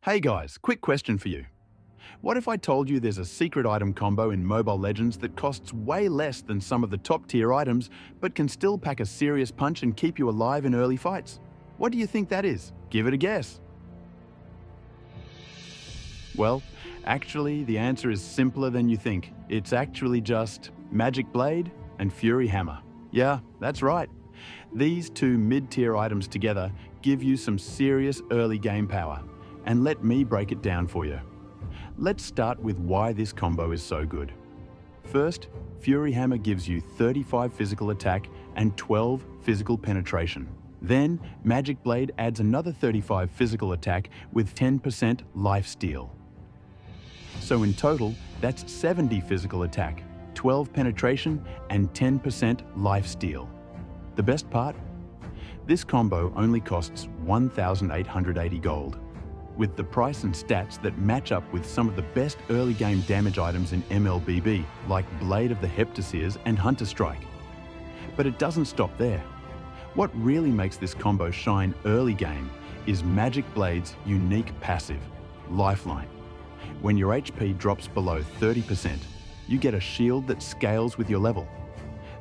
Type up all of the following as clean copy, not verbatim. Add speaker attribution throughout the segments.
Speaker 1: Hey guys, quick question for you. What if I told you there's a secret item combo in Mobile Legends that costs way less than some of the top tier items, but can still pack a serious punch and keep you alive in early fights? What do you think that is? Give it a guess. Well, actually, the answer is simpler than you think. It's actually just Magic Blade and Fury Hammer. Yeah, that's right. These two mid-tier items together give you some serious early game power. And let me break it down for you. Let's start with why this combo is so good. First, Fury Hammer gives you 35 physical attack and 12 physical penetration. Then, Magic Blade adds another 35 physical attack with 10% lifesteal. So in total, that's 70 physical attack, 12 penetration, and 10% lifesteal. The best part? This combo only costs 1,880 gold. With the price and stats that match up with some of the best early game damage items in MLBB, like Blade of the Heptaseers and Hunter Strike. But it doesn't stop there. What really makes this combo shine early game is Magic Blade's unique passive, Lifeline. When your HP drops below 30%, you get a shield that scales with your level.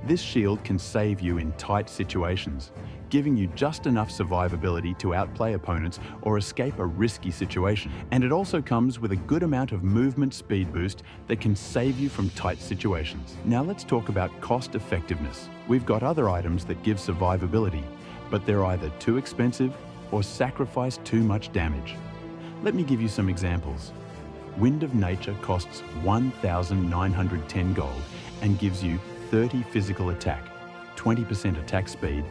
Speaker 1: This shield can save you in tight situations, giving you just enough survivability to outplay opponents or escape a risky situation. And it also comes with a good amount of movement speed boost that can save you from tight situations. Now let's talk about cost effectiveness. We've got other items that give survivability, but they're either too expensive or sacrifice too much damage. Let me give you some examples. Wind of Nature costs 1,910 gold and gives you 30 physical attack, 20% attack speed,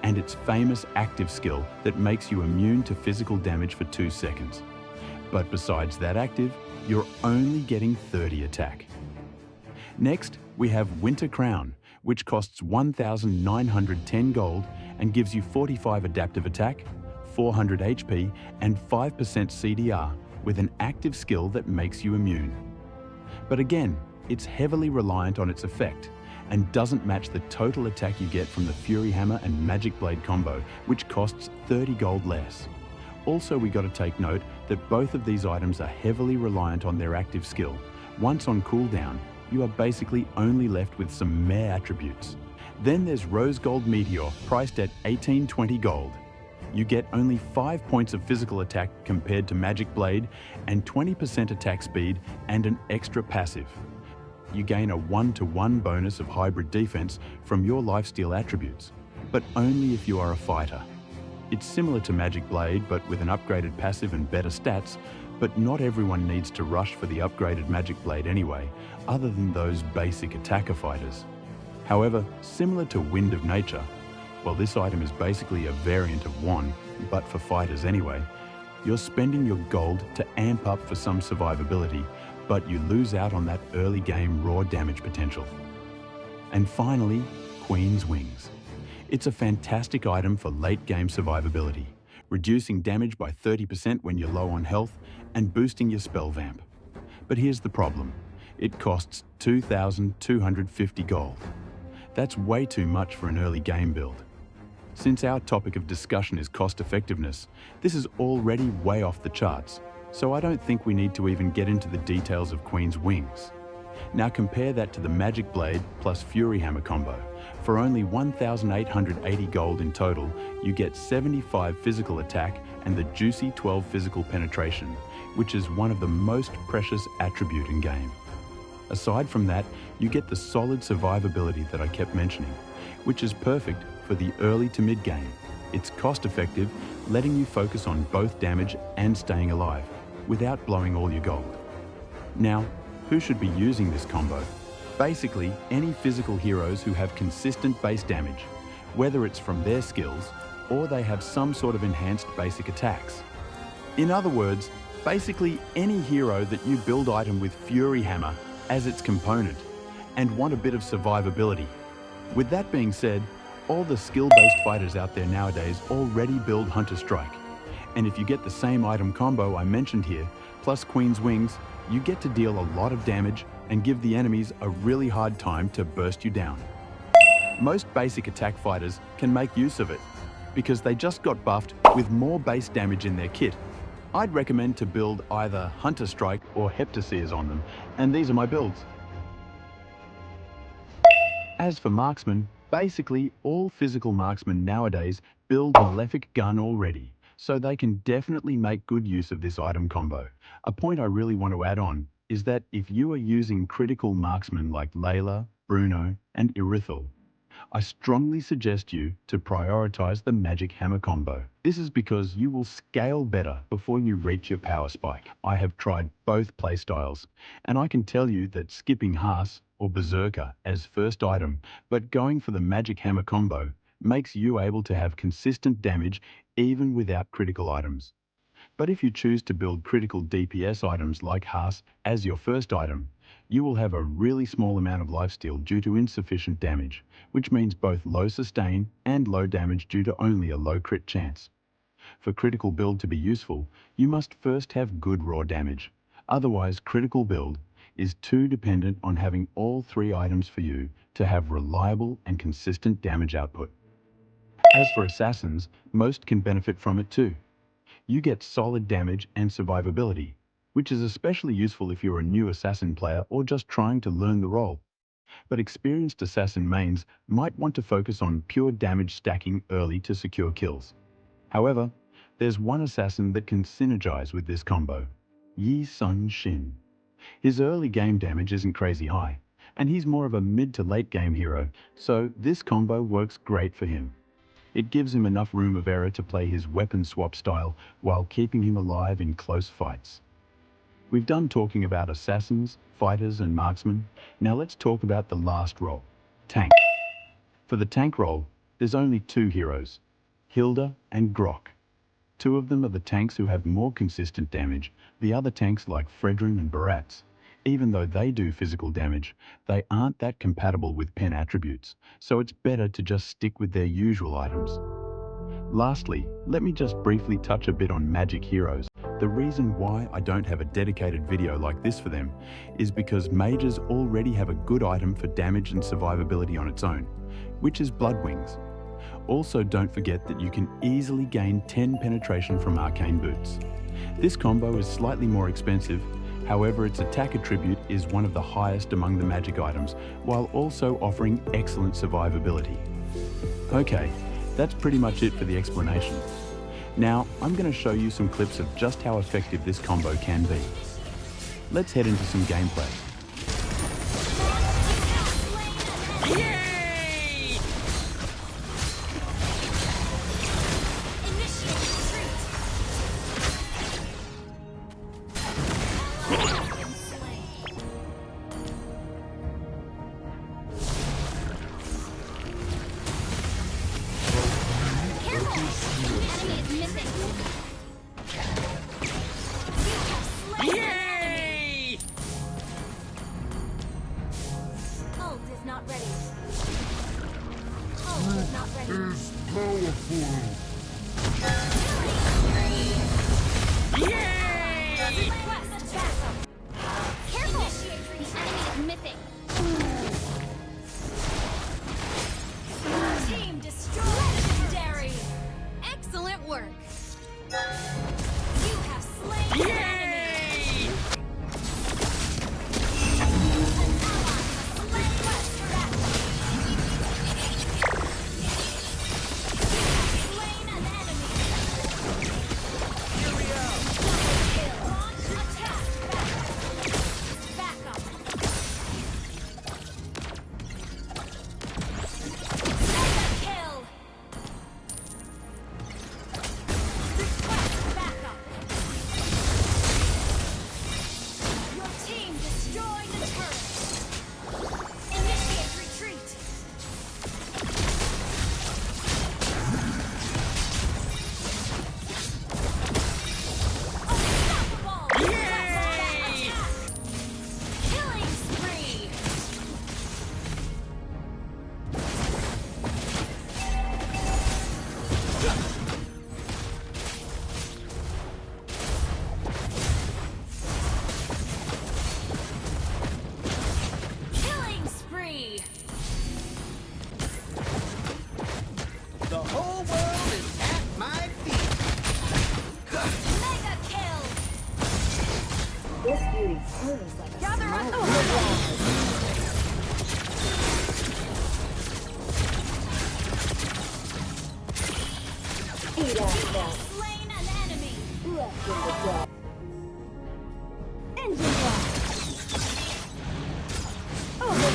Speaker 1: and its famous active skill that makes you immune to physical damage for 2 seconds. But besides that active, you're only getting 30 attack. Next, we have Winter Crown, which costs 1,910 gold and gives you 45 adaptive attack, 400 HP, and 5% CDR with an active skill that makes you immune. But again, it's heavily reliant on its effect and doesn't match the total attack you get from the Fury Hammer and Magic Blade combo, which costs 30 gold less. Also, we got to take note that both of these items are heavily reliant on their active skill. Once on cooldown, you are basically only left with some mere attributes. Then there's Rose Gold Meteor, priced at 1820 gold. You get only 5 points of physical attack compared to Magic Blade and 20% attack speed and an extra passive. You gain a 1-to-1 bonus of hybrid defense from your lifesteal attributes, but only if you are a fighter. It's similar to Magic Blade, but with an upgraded passive and better stats, but not everyone needs to rush for the upgraded Magic Blade anyway, other than those basic attacker fighters. However, similar to Wind of Nature, well, this item is basically a variant of Wand, but for fighters anyway, you're spending your gold to amp up for some survivability, but you lose out on that early game raw damage potential. And finally, Queen's Wings. It's a fantastic item for late game survivability, reducing damage by 30% when you're low on health and boosting your spell vamp. But here's the problem. It costs 2,250 gold. That's way too much for an early game build. Since our topic of discussion is cost effectiveness, this is already way off the charts, so I don't think we need to even get into the details of Queen's Wings. Now compare that to the Magic Blade plus Fury Hammer combo. For only 1,880 gold in total, you get 75 physical attack and the juicy 12 physical penetration, which is one of the most precious attributes in game. Aside from that, you get the solid survivability that I kept mentioning, which is perfect for the early to mid game. It's cost effective, letting you focus on both damage and staying alive, without blowing all your gold. Now, who should be using this combo? Basically, any physical heroes who have consistent base damage, whether it's from their skills or they have some sort of enhanced basic attacks. In other words, basically any hero that you build item with Fury Hammer as its component and want a bit of survivability. With that being said, all the skill-based fighters out there nowadays already build Hunter Strike. And if you get the same item combo I mentioned here, plus Queen's Wings, you get to deal a lot of damage and give the enemies a really hard time to burst you down. Most basic attack fighters can make use of it. because they just got buffed with more base damage in their kit. I'd recommend to build either Hunter Strike or Heptaseers on them, and these are my builds. As for marksmen, basically all physical marksmen nowadays build a Malefic gun already, so they can definitely make good use of this item combo. A point I really want to add on is that if you are using critical marksmen like Layla, Bruno, and Irithel, I strongly suggest you to prioritize the Magic Hammer combo. This is because you will scale better before you reach your power spike. I have tried both playstyles, and I can tell you that skipping Haas or Berserker as first item, but going for the Magic Hammer combo makes you able to have consistent damage even without critical items. But if you choose to build critical DPS items like Haas as your first item, you will have a really small amount of lifesteal due to insufficient damage, which means both low sustain and low damage due to only a low crit chance. For critical build to be useful, you must first have good raw damage. Otherwise, critical build is too dependent on having all three items for you to have reliable and consistent damage output. As for assassins, most can benefit from it too. You get solid damage and survivability, which is especially useful if you're a new assassin player or just trying to learn the role. But experienced assassin mains might want to focus on pure damage stacking early to secure kills. However, there's one assassin that can synergize with this combo, Yi Sun Shin. His early game damage isn't crazy high, and he's more of a mid to late game hero, so this combo works great for him. It gives him enough room of error to play his weapon swap style while keeping him alive in close fights. We've done talking about assassins, fighters, and marksmen. Now let's talk about the last role, tank. For the tank role, there's only two heroes, Hilda and Grok. Two of them are the tanks who have more consistent damage. The other tanks like Fredrin and Barats, even though they do physical damage, they aren't that compatible with pen attributes, so it's better to just stick with their usual items. Lastly, let me just briefly touch a bit on magic heroes. The reason why I don't have a dedicated video like this for them is because mages already have a good item for damage and survivability on its own, which is Blood Wings. Also, don't forget that you can easily gain 10 penetration from arcane boots. This combo is slightly more expensive, however its attack attribute is one of the highest among the magic items, while also offering excellent survivability. Okay, that's pretty much it for the explanation. Now, I'm going to show you some clips of just how effective this combo can be. Let's head into some gameplay.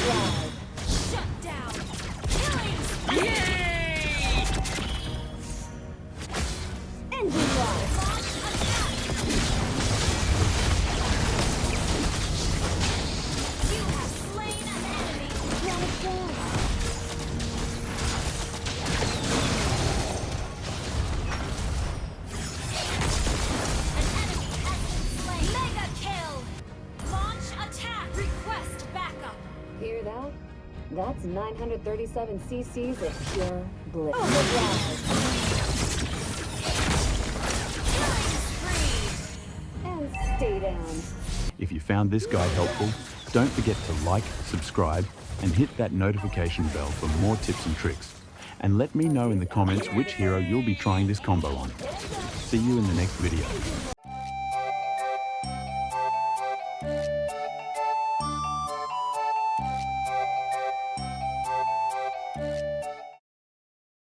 Speaker 2: Overdrive.
Speaker 3: Shut down. Killing spree.
Speaker 2: Yay! Engine drive.
Speaker 3: Launch attack. You have slain an enemy.
Speaker 2: Drive down.
Speaker 3: An enemy has been slain. Mega kill. Launch attack. Request backup.
Speaker 2: Hear that? That's 937 cc's of pure bliss. Overdrive.
Speaker 3: Killing spree.
Speaker 2: And stay down.
Speaker 1: If you found this guide helpful, don't forget to like, subscribe, and hit that notification bell for more tips and tricks. And let me know in the comments which hero you'll be trying this combo on. See you in the next video.